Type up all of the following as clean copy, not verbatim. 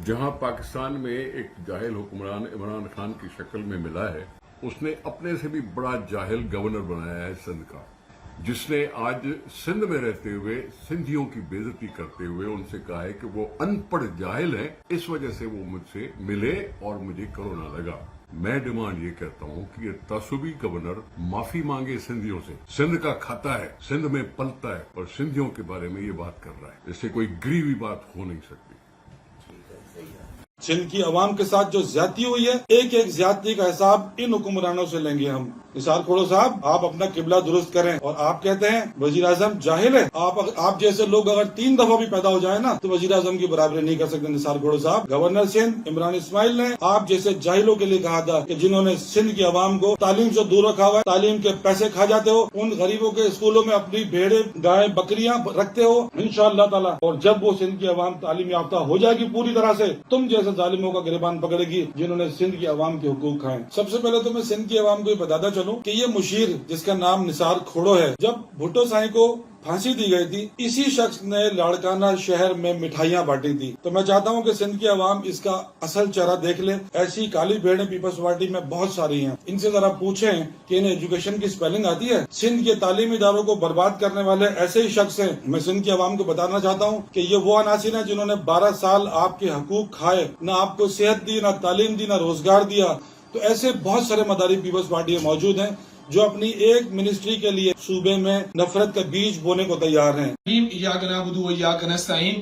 जहां पाकिस्तान में एक जाहिल हुक्मरान इमरान खान की शक्ल में मिला है, उसने अपने से भी बड़ा जाहिल गवर्नर बनाया है सिंध का, जिसने आज सिंध में रहते हुए सिंधियों की बेइज्जती करते हुए उनसे कहा है कि वो अनपढ़ जाहिल हैं, इस वजह से वो मुझसे मिले और मुझे कोरोना लगा। मैं डिमांड ये करता हूँ कि ये तसुबी गवर्नर माफी मांगे सिंधियों से। सिंध का खाता है, सिंध में पलता है और सिंधियों के बारे में ये बात कर रहा है। इससे कोई गिरी हुई बात हो नहीं सकती। सिंध की आवाम के साथ जो ज्यादती हुई है, एक एक ज्यादती का हिसाब इन हुक्मरानों से लेंगे हम। निसार खोड़ो साहब, आप अपना किबला दुरुस्त करें। और आप कहते हैं वजीर आजम जाहिल है। आप जैसे लोग अगर 3 दफा भी पैदा हो जाए ना, तो वजीर आजम की बराबरी नहीं कर सकते। निसार खोड़ो साहब, गवर्नर सिंध इमरान इस्माइल ने आप जैसे जाहिलों के लिए कहा था कि जिन्होंने सिंध की आवाम को तालीम से दूर रखा हुआ है, तालीम के पैसे खा जाते हो, उन गरीबों के स्कूलों में अपनी भेड़े गाय बकरियां रखते हो, इंशाअल्लाह ताला। और जब वो सिंध की आवाम तालीम याफ्ता हो जाएगी पूरी तरह से, तुम जैसे जालिमों का गिरबान पकड़ेगी जिन्होंने सिंध की आवाम के हुकूक खाए। सबसे पहले तो मैं सिंध की आवाम को ये बताता चलूं कि ये मुशीर जिसका नाम निसार खोड़ो है, जब भुट्टो साईं को फांसी दी गई थी, इसी शख्स ने लाड़काना शहर में मिठाइयां बांटी थी। तो मैं चाहता हूं कि सिंध की आवाम इसका असल चेहरा देख ले। ऐसी काली भेड़ें पीपल्स पार्टी में बहुत सारी हैं। इनसे जरा पूछें कि इन्हें एजुकेशन की स्पेलिंग आती है। सिंध के तालीमी इदारों को बर्बाद करने वाले ऐसे ही शख्स हैं। मैं सिंध की आवाम को बताना चाहता हूँ कि ये वो अनासिर हैं जिन्होंने 12 साल आपके हकूक खाए, न आपको सेहत दी, न तालीम दी, न रोजगार दिया। तो ऐसे बहुत सारे मदारी पीपल्स पार्टी में मौजूद हैं जो अपनी एक मिनिस्ट्री के लिए सूबे में नफरत का बीज बोने को तैयार हैं।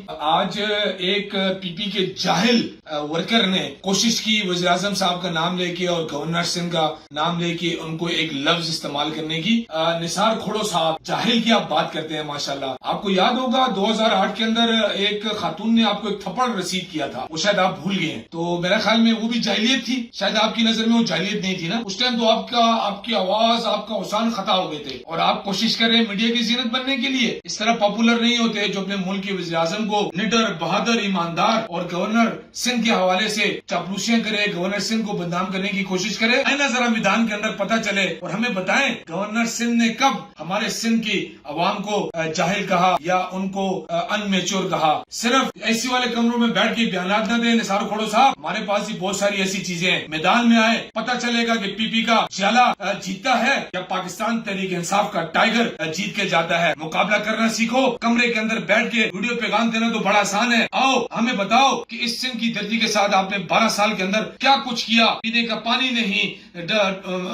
आज एक पीपी के जाहिल वर्कर ने कोशिश की वज़ीर आज़म साहब का नाम लेके और गवर्नर सिंध का नाम लेके उनको एक लफ्ज इस्तेमाल करने की। निसार खोड़ो साहब, जाहिल की आप बात करते हैं माशाल्लाह। आपको याद होगा 2008 के अंदर एक खातून ने आपको एक थप्पड़ रसीद किया था, वो शायद आप भूल गए हैं। तो मेरे ख्याल में वो भी जाहिलियत थी, शायद आपकी नजर में वो जाहिलियत नहीं थी ना उस टाइम। तो आपकी आवाज, आपका औसान खता हो गए थे और आप कोशिश कर रहे हैं मीडिया की जीनत बनने के लिए। इस तरह पॉपुलर नहीं होते जो अपने मुल्क के वज़ीर आज़म को निडर, बहादुर, ईमानदार और गवर्नर सिंध के हवाले से चापलूसियां करे, गवर्नर सिंध को बदनाम करने की कोशिश करे। आइना जरा मैदान के अंदर पता चले और हमें बताएं गवर्नर सिंध ने कब हमारे सिंध की अवाम को जाहिल कहा या उनको अनमेच्योर कहा। सिर्फ ऐसी वाले कमरों में बैठ के बयानात न दे निसार खोड़ो साहब। हमारे पास भी बहुत सारी ऐसी चीजें हैं, मैदान में आए, पता चलेगा कि पीपी का ज्याला जीतता है या पाकिस्तान तहरीक इंसाफ का टाइगर जीत के जाता है। मुकाबला करना सीखो। कमरे के अंदर बैठ के वीडियो पैगाम देना तो बड़ा आसान है। आओ हमें बताओ कि इस सिंध की धरती के साथ आपने 12 साल के अंदर क्या कुछ किया। पीने का पानी नहीं,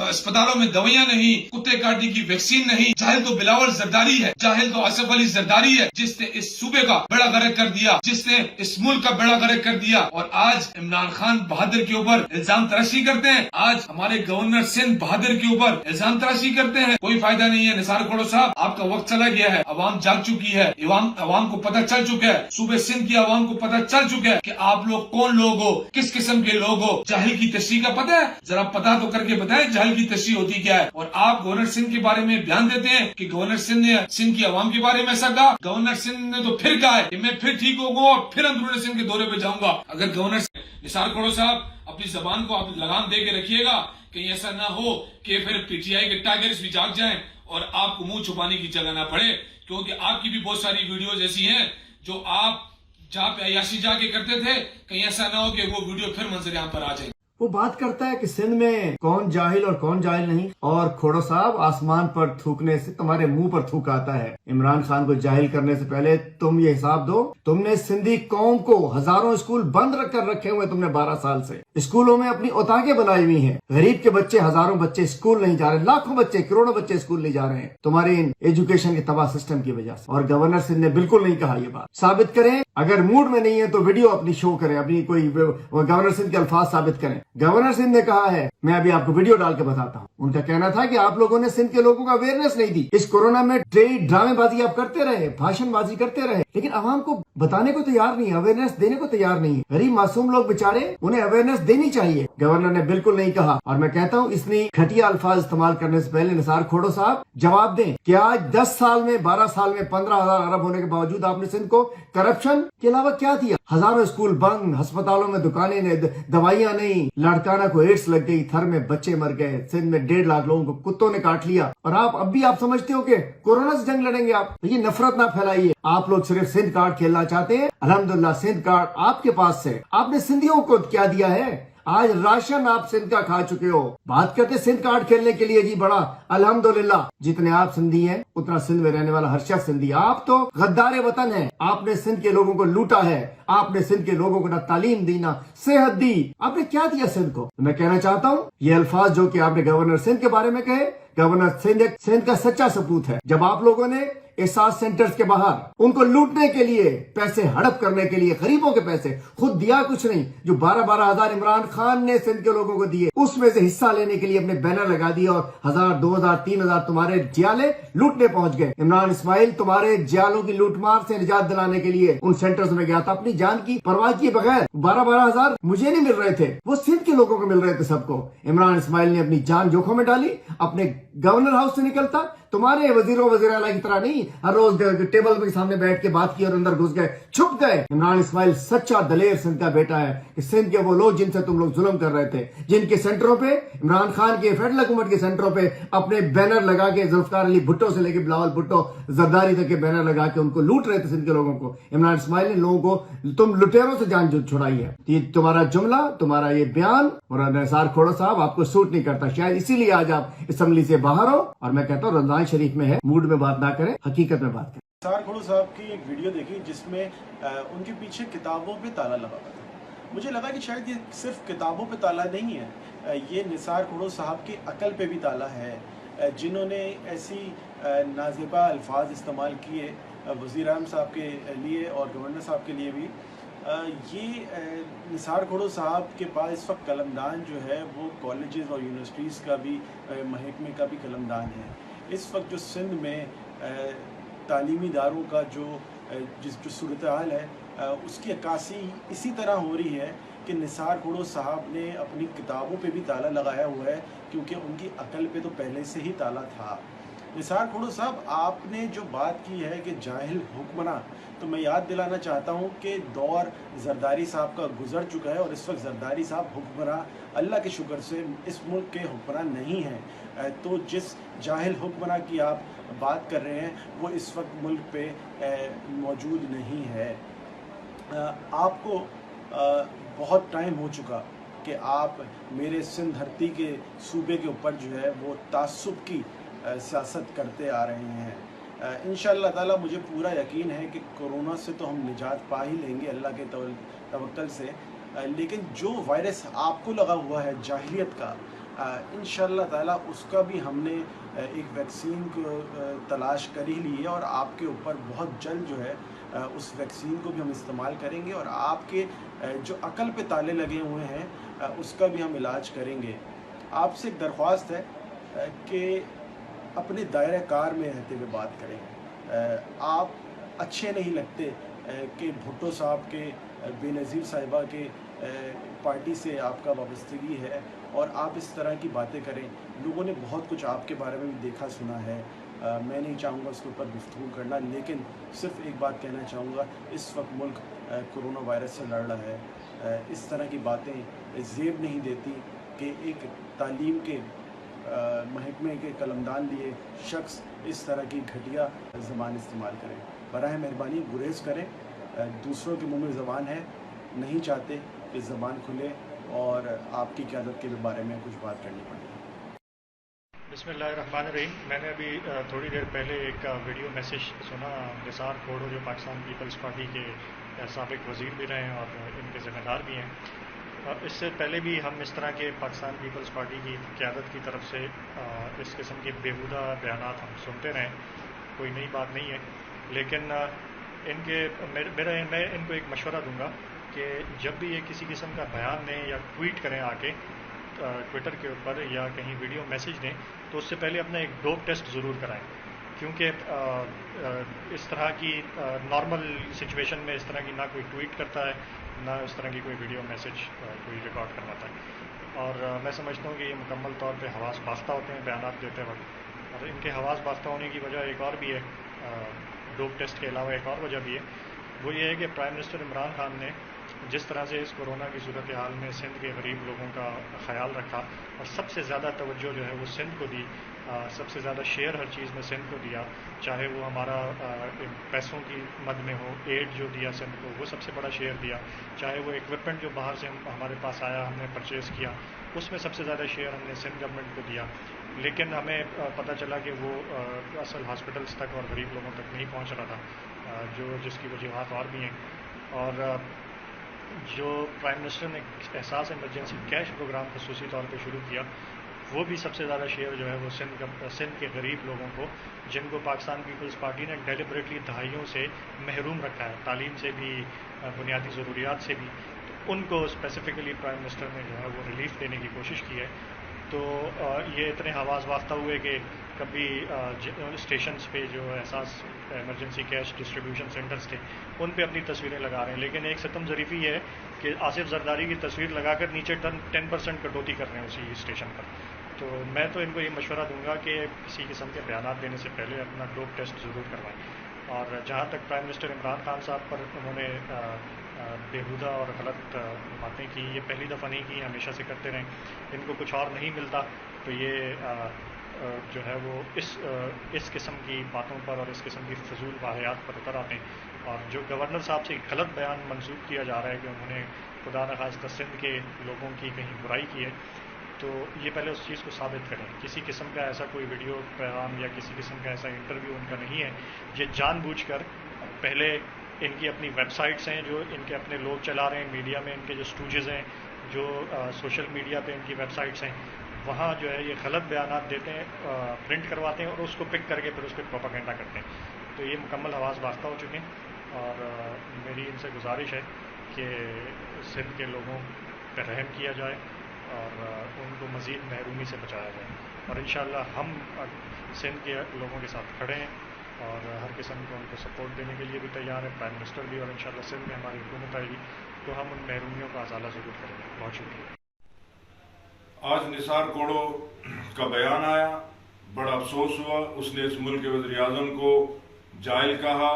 अस्पतालों में दवाइयां नहीं, कुत्ते काटने की वैक्सीन नहीं। जाहिल तो बिलावल जरदारी है, जाहिल तो आसिफ अली जरदारी है, जिसने इस सूबे का बेड़ा गर्क कर दिया, जिसने इस मुल्क का बेड़ा गर्क कर दिया। और आज इमरान खान बहादुर के ऊपर इल्जाम तराशी करते हैं, आज हमारे गवर्नर सिंध बहादुर के ऊपर इल्जाम तराशी करते हैं। कोई फायदा नहीं है निसार खोड़ो साहब, आपका वक्त चला गया है। अवाम जाग चुकी है, अवाम को पता चल चुका है, सूबे सिंध की अवाम को पता चल चुका है कि आप लोग कौन लोग हो, किस किस्म के लोग हो। जाहिल की तशरीह का पता है? जरा पता तो करके बताएं जाहिल की तशरीह होती क्या है। और आप गवर्नर सिंध के बारे में बयान देते हैं कि गवर्नर सिंध ने सिंध की अवाम के बारे में ऐसा कहा। गवर्नर सिंध ने तो फिर कहा है कि मैं फिर ठीक होगा और फिर अंदरूनी सिंध के दौरे पे जाऊंगा। अगर गवर्नर निसार खोड़ो साहब अपनी जबान को आप लगाम दे के रखिएगा, कहीं ऐसा ना हो कि फिर पीटीआई के टाइगर्स भी जाग जाएं और आपको मुंह छुपाने की जगह ना पड़े। क्योंकि आपकी भी बहुत सारी वीडियोज ऐसी हैं जो आप जहाँ पे अयाशी जाके करते थे, कहीं ऐसा ना हो कि वो वीडियो फिर मंजर यहाँ पर आ जाए। वो बात करता है कि सिंध में कौन जाहिल और कौन जाहिल नहीं। और खोड़ो साहब, आसमान पर थूकने से तुम्हारे मुंह पर थूक आता है। इमरान खान को जाहिल करने से पहले तुम ये हिसाब दो, तुमने सिंधी कौम को हजारों स्कूल बंद कर रखे हुए तुमने 12 साल से। स्कूलों में अपनी औताके बनाई हुई हैं। गरीब के बच्चे, हजारों बच्चे स्कूल नहीं जा रहे, लाखों बच्चे, करोड़ों बच्चे स्कूल नहीं जा रहे हैं तुम्हारे इन एजुकेशन के तबाह सिस्टम की वजह से। और गवर्नर सिंध ने बिल्कुल नहीं कहा ये बात। साबित करें, अगर मूड में नहीं है तो वीडियो अपनी शो करें, अपनी कोई गवर्नर सिंध के अल्फाज साबित करें। गवर्नर सिंध ने कहा है, मैं अभी आपको वीडियो डाल के बताता हूँ। उनका कहना था कि आप लोगों ने सिंध के लोगों को अवेयरनेस नहीं दी। इस कोरोना में ड्रामेबाजी आप करते रहे, भाषणबाजी करते रहे, लेकिन आवाम को बताने को तैयार नहीं, अवेयरनेस देने को तैयार नहीं। गरीब मासूम लोग बेचारे, उन्हें अवेयरनेस देनी चाहिए। गवर्नर ने बिल्कुल नहीं कहा। और मैं कहता हूँ इतनी घटिया अल्फाज इस्तेमाल करने से पहले निसार खोड़ो साहब जवाब दें कि आज 10 साल में, 12 साल में 15,000 अरब होने के बावजूद आपने सिंध को करप्शन के अलावा क्या दिया। हजारों स्कूल बंद, अस्पतालों में दुकानें नहीं, दवाइयां नहीं, लड़काना को एड्स लग गई, थर में बच्चे मर गए, सिंध में 1.5 लाख लोगों को कुत्तों ने काट लिया, और अब भी आप समझते हो कि कोरोना से जंग लड़ेंगे आप? ये नफरत ना फैलाइए। आप लोग सिर्फ सिंध कार्ड खेलना चाहते हैं, अल्हम्दुलिल्लाह सिंध कार्ड आपके पास है। आपने सिंधियों को क्या दिया है? आज राशन आप सिंध का खा चुके हो। बात करते सिंध कार्ड खेलने के लिए जी, बड़ा अल्हम्दुलिल्लाह जितने आप सिंधी हैं उतना सिंध में रहने वाला हर शख्स सिंधी। आप तो गद्दारे वतन हैं, आपने सिंध के लोगों को लूटा है, आपने सिंध के लोगों को ना तालीम दी ना सेहत दी, आपने क्या दिया सिंध को? मैं कहना चाहता हूँ ये अल्फाज जो कि आपने गवर्नर सिंध के बारे में कहे, गवर्नर सिंध का सच्चा सपूत है। जब आप लोगों ने एहसास सेंटर्स के बाहर उनको लूटने के लिए, पैसे हड़प करने के लिए, गरीबों के पैसे खुद दिया कुछ नहीं, जो 12-12 हजार इमरान खान ने सिंध के लोगों को दिए, उसमें से हिस्सा लेने के लिए अपने बैनर लगा दिए और 1000, 2000, 3000 तुम्हारे जियाले लूटने पहुंच गए। इमरान इस्माइल तुम्हारे जियालों की लूटमार से निजात दिलाने के लिए उन सेंटर्स में गया था, अपनी जान की परवाह किए बगैर। 12-12 हजार मुझे नहीं मिल रहे थे, वो सिंध के लोगों को मिल रहे थे सबको। इमरान इस्माइल ने अपनी जान जोखिम में डाली, अपने गवर्नर हाउस से निकलता तुम्हारे वजीरों वजीर आला की तरह नहीं, हर रोज टेबल के सामने बैठ के बात की और अंदर घुस गए, छुप गए। इमरान इस्माइल सच्चा दलेर सिंध का बेटा है कि सिंध के वो लोग जिनसे तुम लोग जुल्म कर रहे थे, जिनके सेंटरों पे इमरान खान के फेडरल हुकूमत के सेंटरों पे अपने बैनर लगा के, जुल्फकार अली भुट्टो से लेके बिलावल भुट्टो जरदारी तक के बैनर लगा के उनको लूट रहे थे सिंध के लोगों को। इमरान इस्माइल ने लोगों को तुम लुटेरों से जान छुड़ाई है। ये तुम्हारा जुमला, तुम्हारा ये बयान और निसार खोड़ो साहब आपको सूट नहीं करता, शायद इसीलिए आज आप असेंबली से बाहर हो। और मैं कहता हूँ रमजान शरीफ में है, मूड में बात ना करें, हकीकत में बात करें। निसार खोड़ो साहब की एक वीडियो देखी जिसमें उनके पीछे किताबों पे ताला लगा हुआ था। मुझे लगा कि शायद ये सिर्फ किताबों पे ताला नहीं है, ये निसार खोड़ो साहब की अकल पे भी ताला है, जिन्होंने ऐसी नाज़िबा अल्फाज इस्तेमाल किए वज़ीर आज़म साहब के लिए और गवर्नर साहब के लिए भी। ये निसार खोड़ो साहब के पास इस वक्त कलमदान जो है वो कॉलेजेस और यूनिवर्सिटीज़ का भी, महकमे का भी कलमदान है। इस वक्त जो सिंध में तालीमी इदारों का जो सूरत हाल है उसकी अक्कासी इसी तरह हो रही है कि निसार खोड़ो साहब ने अपनी किताबों पे भी ताला लगाया हुआ है, क्योंकि उनकी अकल पे तो पहले से ही ताला था। निसार खोड़ो साहब, आपने जो बात की है कि जाहिल हुक्मरान, तो मैं याद दिलाना चाहता हूँ कि दौर जरदारी साहब का गुजर चुका है और इस वक्त जरदारी साहब हुक्मरान, अल्लाह के शुक्र से इस मुल्क के हुक्मरान नहीं हैं। तो जिस जाहिल हुक्मरान की आप बात कर रहे हैं वो इस वक्त मुल्क पे मौजूद नहीं है। आपको बहुत टाइम हो चुका कि आप मेरे सिंध धरती के सूबे के ऊपर जो है वो तासुब की सियासत करते आ रहे हैं। इंशाअल्लाह ताला मुझे पूरा यकीन है कि कोरोना से तो हम निजात पा ही लेंगे अल्लाह के तवक्कल से, लेकिन जो वायरस आपको लगा हुआ है जाहिलियत का, इंशाअल्लाह ताला उसका भी हमने एक वैक्सीन को तलाश कर ही ली है और आपके ऊपर बहुत जल्द जो है उस वैक्सीन को भी हम इस्तेमाल करेंगे और आपके जो अकल पे ताले लगे हुए हैं उसका भी हम इलाज करेंगे। आपसे एक दरख्वास्त है कि अपने दायरे कार में रहते हुए बात करें। आप अच्छे नहीं लगते कि भुट्टो साहब के, बेनज़ीर साहिबा के पार्टी से आपका वाबस्तगी है और आप इस तरह की बातें करें। लोगों ने बहुत कुछ आपके बारे में भी देखा सुना है, मैं नहीं चाहूँगा उसके ऊपर गुफ्तगू करना, लेकिन सिर्फ एक बात कहना चाहूँगा, इस वक्त मुल्क कोरोना वायरस से लड़ रहा है। इस तरह की बातें ज़ेब नहीं देती कि एक तालीम के महकमे के कलमदान लिए शख्स इस तरह की घटिया ज़बान इस्तेमाल करें। बराह मेहरबानी गुरेज करें, दूसरों के मुंह में ज़बान है, नहीं चाहते कि ज़बान खुले और आपकी क़यादत के बारे में कुछ बात करनी पड़े। बिस्मिल्लाहिर्रहमानिर्रहीम। मैंने अभी थोड़ी देर पहले एक वीडियो मैसेज सुना। निसार खोड़ो जो पाकिस्तान पीपल्स पार्टी के साबिक वज़ीर भी रहे हैं और इनके ज़िम्मेदार भी हैं, इससे पहले भी हम इस तरह के पाकिस्तान पीपल्स पार्टी की क़यादत की तरफ से इस किस्म के बेहुदा बयानात हम सुनते रहें, कोई नई बात नहीं है। लेकिन मैं इनको एक मशवरा दूंगा कि जब भी ये किसी किस्म का बयान दें या ट्वीट करें आके ट्विटर के ऊपर या कहीं वीडियो मैसेज दें, तो उससे पहले अपना एक डोप टेस्ट ज़रूर कराएं, क्योंकि इस तरह की नॉर्मल सिचुएशन में इस तरह की ना कोई ट्वीट करता है, ना इस तरह की कोई वीडियो मैसेज कोई रिकॉर्ड करवाता है। और मैं समझता हूँ कि ये मुकम्मल तौर पे हवास बास्ता होते हैं बयानात देते वक्त, और इनके हवास बास्ता होने की वजह एक और भी है, डोप टेस्ट के अलावा एक और वजह भी है, وہ یہ ہے کہ پرائم منسٹر عمران خان نے جس طرح سے اس کورونا کی صورتحال میں سندھ کے غریب لوگوں کا خیال رکھا اور سب سے زیادہ توجہ جو ہے وہ سندھ کو دی، سب سے زیادہ شیئر ہر چیز میں سندھ کو دیا، چاہے وہ ہمارا پیسوں کی مد میں ہو، ایڈ جو دیا سندھ کو وہ سب سے بڑا شیئر دیا، چاہے وہ اکوپمنٹ جو باہر سے ہمارے پاس آیا ہم نے پرچیز کیا اس میں سب سے زیادہ شیئر ہم نے سندھ گورنمنٹ کو دیا، لیکن ہمیں پتہ چلا کہ وہ اصل ہاسپٹلس تک اور غریب لوگوں تک نہیں پہنچ رہا تھا، جس کی وجوہات اور بھی ہیں۔ اور جو پرائم منسٹر نے احساس ایمرجنسی کیش پروگرام خصوصی طور پہ شروع کیا، وہ بھی سب سے زیادہ شیئر جو ہے وہ سندھ کے غریب لوگوں کو، جن کو پاکستان پیپلز پارٹی نے ڈیلیبریٹلی دہائیوں سے محروم رکھا ہے، تعلیم سے بھی، بنیادی ضروریات سے بھی، تو ان کو اسپیسیفکلی پرائم منسٹر نے جو ہے وہ ریلیف دینے کی کوشش کی ہے۔ تو یہ اتنے حواس واختہ ہوئے کہ کبھی اسٹیشنز پہ جو احساس ایمرجنسی کیش ڈسٹریبیوشن سینٹرز تھے ان پہ اپنی تصویریں لگا رہے ہیں، لیکن ایک ستم ظریفی یہ ہے کہ آصف زرداری کی تصویر لگا کر نیچے 10% کٹوتی کر رہے ہیں اسی اسٹیشن پر۔ تو میں تو ان کو یہ مشورہ دوں گا کہ کسی قسم کے بیانات دینے سے پہلے اپنا ڈوپ ٹیسٹ ضرور کروائیں۔ اور جہاں تک پرائم منسٹر عمران خان صاحب پر انہوں نے بےہودہ اور غلط باتیں کی، یہ پہلی دفعہ نہیں کی، ہمیشہ سے کرتے رہیں، ان کو کچھ اور نہیں ملتا تو یہ جو ہے وہ اس قسم کی باتوں پر اور اس قسم کی فضول واقعات پر اتر آتے ہیں۔ اور جو گورنر صاحب سے غلط بیان منسوخ کیا جا رہا ہے کہ انہوں نے خدا نخواستہ سندھ کے لوگوں کی کہیں برائی کی ہے، تو یہ پہلے اس چیز کو ثابت کریں۔ کسی قسم کا ایسا کوئی ویڈیو پیغام یا کسی قسم کا ایسا انٹرویو ان کا نہیں ہے، یہ جان بوجھ کر پہلے ان کی اپنی ویب سائٹس ہیں جو ان کے اپنے لوگ چلا رہے ہیں، میڈیا میں ان کے جو اسٹوجز ہیں، جو سوشل میڈیا پہ ان کی ویب سائٹس ہیں، وہاں جو ہے یہ غلط بیانات دیتے ہیں، پرنٹ کرواتے ہیں اور اس کو پک کر کے پھر اس پہ پروپیگنڈا کرتے ہیں۔ تو یہ مکمل حواس واختہ ہو چکے ہیں اور میری ان سے گزارش ہے کہ سندھ کے لوگوں پہ رحم کیا جائے اور ان کو مزید محرومی سے بچایا جائے، اور انشاءاللہ ہم سندھ کے لوگوں کے ساتھ کھڑے ہیں اور ہر قسم کو ان کو سپورٹ دینے کے لیے بھی تیار ہے، پرائم منسٹر بھی، اور انشاءاللہ سندھ میں ہماری حکومت آئے گی تو ہم ان محرومیوں کا ازالہ ضرور کریں گے۔ بہت شکریہ۔ آج نثار کوڑو کا بیان آیا، بڑا افسوس ہوا، اس نے اس ملک کے وزیر اعظم کو جاہل کہا،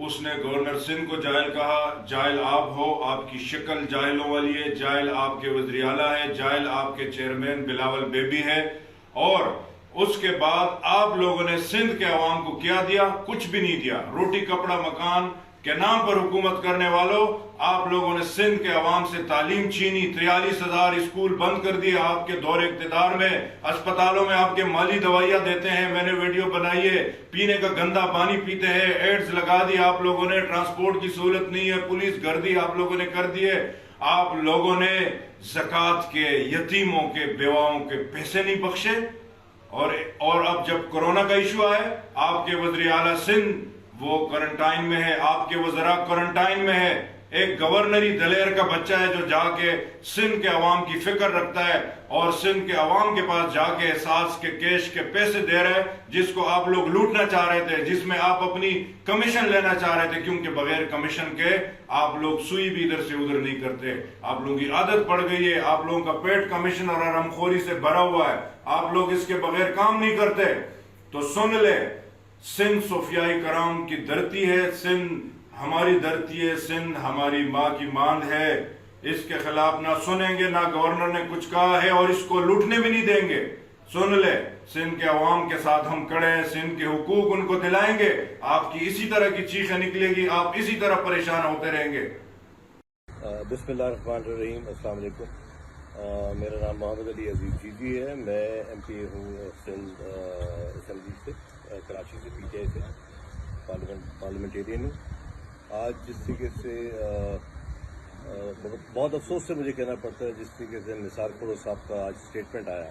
اس نے گورنر سندھ کو جاہل کہا۔ جاہل آپ ہو، آپ کی شکل جاہلوں والی ہے، جاہل آپ کے وزیر اعلیٰ ہے، جاہل آپ کے چیئرمین بلاول بیبی ہے، اور اس کے بعد آپ لوگوں نے سندھ کے عوام کو کیا دیا؟ کچھ بھی نہیں دیا۔ روٹی کپڑا مکان کے نام پر حکومت کرنے والوں، آپ لوگوں نے سندھ کے عوام سے تعلیم چھینی، 43,000 اسکول بند کر دیے آپ کے دور اقتدار میں، اسپتالوں میں آپ کے مالی دوائیاں دیتے ہیں، میں نے ویڈیو بنائی ہے، پینے کا گندا پانی پیتے ہیں، ایڈز لگا دی آپ لوگوں نے، ٹرانسپورٹ کی سہولت نہیں ہے، پولیس گردی آپ لوگوں نے کر دی ہے، آپ لوگوں نے زکوٰۃ کے، یتیموں کے، بیواؤں کے پیسے نہیں بخشے، اور اب جب کورونا کا ایشو آئے، آپ کے وزیر اعلیٰ سندھ وہ کوارنٹائن میں ہے، آپ کے وزراء کوارنٹائن میں ہے، ایک گورنری دلیر کا بچہ ہے جو جا کے سندھ کے عوام کی فکر رکھتا ہے اور سندھ کے عوام کے پاس جا کے احساس کے کیش کے پیسے دے رہے ہیں، جس کو آپ لوگ لوٹنا چاہ رہے تھے، جس میں آپ اپنی کمیشن لینا چاہ رہے تھے، کیونکہ بغیر کمیشن کے آپ لوگ سوئی بھی ادھر سے ادھر نہیں کرتے، آپ لوگوں کی عادت پڑ گئی ہے، آپ لوگوں کا پیٹ کمیشن اور حرام خوری سے بھرا ہوا ہے، آپ لوگ اس کے بغیر کام نہیں کرتے۔ تو سن لے، سندھ صوفیائی کرام کی دھرتی ہے، سندھ ہماری دھرتی ہے، سندھ ہماری ماں کی ماند ہے، اس کے خلاف نہ سنیں گے، نہ گورنر نے کچھ کہا ہے اور اس کو لوٹنے بھی نہیں دیں گے۔ سن لے، سندھ کے عوام کے ساتھ ہم کھڑے ہیں، سندھ کے حقوق ان کو دلائیں گے، آپ کی اسی طرح کی چیخیں نکلے گی، آپ اسی طرح پریشان ہوتے رہیں گے۔ بسم اللہ الرحمن الرحیم، السلام علیکم۔ میرا نام محمد علی عزیز جیجی ہے، میں ایم پی ہوں سندھ اسمبلی سے، کراچی سے، پی ٹی آئی سے، پارلیمنٹیرین ہوں۔ آج جس طریقے سے بہت افسوس سے مجھے کہنا پڑتا ہے، جس طریقے سے نثار کھوڑو صاحب کا آج اسٹیٹمنٹ آیا،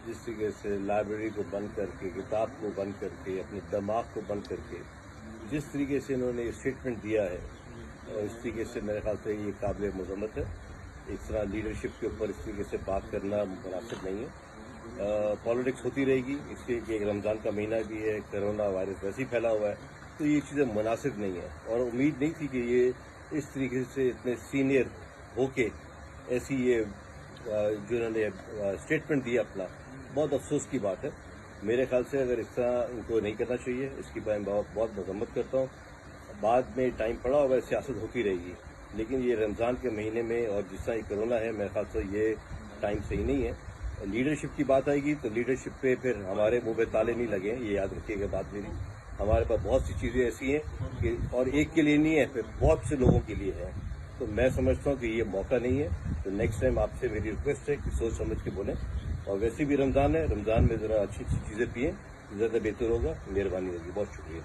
جس طریقے سے لائبریری کو بند کر کے، کتاب کو بند کر کے، اپنے دماغ کو بند کر کے جس طریقے سے انہوں نے اسٹیٹمنٹ دیا ہے، اس طریقے سے میرے خیال سے یہ قابل مذمت ہے۔ اس طرح لیڈرشپ کے اوپر اس طریقے سے بات کرنا مناسب نہیں ہے۔ پالیٹکس ہوتی رہے گی، اس لیے کہ رمضان کا مہینہ بھی ہے، کرونا وائرس ویسے ہی پھیلا ہوا ہے، تو یہ چیزیں مناسب نہیں ہیں، اور امید نہیں تھی کہ یہ اس طریقے سے اتنے سینئر ہو کے ایسی یہ جو انہوں نے اسٹیٹمنٹ دیا اپنا، بہت افسوس کی بات ہے۔ میرے خیال سے اگر اس طرح ان کو نہیں کرنا چاہیے، اس کی میں بہت مذمت کرتا ہوں۔ بعد میں ٹائم پڑا اور ویسے سیاست ہوتی رہے گی، لیکن یہ رمضان کے مہینے میں اور جس طرح یہ کرونا ہے میرے خیال سے یہ ٹائم صحیح نہیں ہے۔ لیڈرشپ کی بات آئے گی تو لیڈرشپ پہ پھر ہمارے منہ پہ تالے نہیں لگے ہیں، یہ یاد رکھیے گا بات میری۔ ہمارے پاس بہت سی چیزیں ایسی ہیں کہ اور ایک کے لیے نہیں ہے، پھر بہت سے لوگوں کے لیے ہے، تو میں سمجھتا ہوں کہ یہ موقع نہیں ہے۔ تو نیکسٹ ٹائم آپ سے میری ریکویسٹ ہے کہ سوچ سمجھ کے بولیں، اور ویسے بھی رمضان ہے، رمضان میں ذرا اچھی اچھی چیزیں پئیں، زیادہ بہتر ہوگا۔ مہربانی ہوگی، بہت شکریہ۔